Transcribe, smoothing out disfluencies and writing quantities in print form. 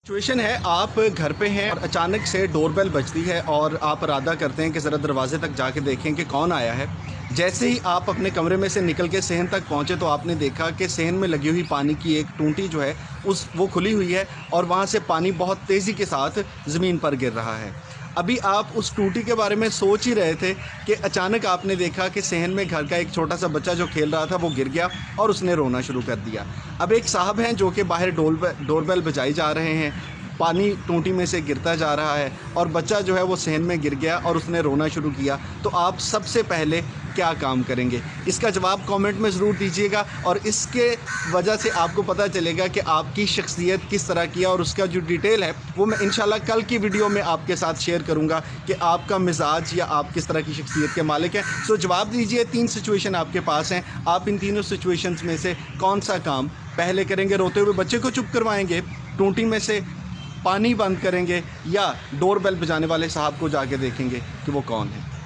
Situation है, आप घर पे हैं और अचानक से डोरबेल बजती है और आप इरादा करते हैं कि ज़रा दरवाज़े तक जाके देखें कि कौन आया है। जैसे ही आप अपने कमरे में से निकल के सेहन तक पहुँचे तो आपने देखा कि सेहन में लगी हुई पानी की एक टूंटी जो है वो खुली हुई है और वहाँ से पानी बहुत तेज़ी के साथ ज़मीन पर गिर रहा है। अभी आप उस टूटी के बारे में सोच ही रहे थे कि अचानक आपने देखा कि सेहन में घर का एक छोटा-सा बच्चा जो खेल रहा था वो गिर गया और उसने रोना शुरू कर दिया। अब एक साहब हैं जो कि बाहर डोरबेल बजाई जा रहे हैं, पानी टूटी में से गिरता जा रहा है और बच्चा जो है वो सेहन में गिर गया और उसने रोना शुरू किया। तो आप सबसे पहले क्या काम करेंगे? इसका जवाब कमेंट में ज़रूर दीजिएगा और इसके वजह से आपको पता चलेगा कि आपकी शख्सियत किस तरह की है और उसका जो डिटेल है वो मैं इंशाल्लाह कल की वीडियो में आपके साथ शेयर करूँगा कि आपका मिजाज या आप किस तरह की शख्सियत के मालिक हैं। सो जवाब दीजिए, 3 सिचुएशन आपके पास हैं, आप इन तीनों सिचुएशंस में से कौन-सा काम पहले करेंगे? रोते हुए बच्चे को चुप करवाएँगे, टूटी में से पानी बंद करेंगे या डोरबेल बजाने वाले साहब को जाके देखेंगे कि वो कौन है?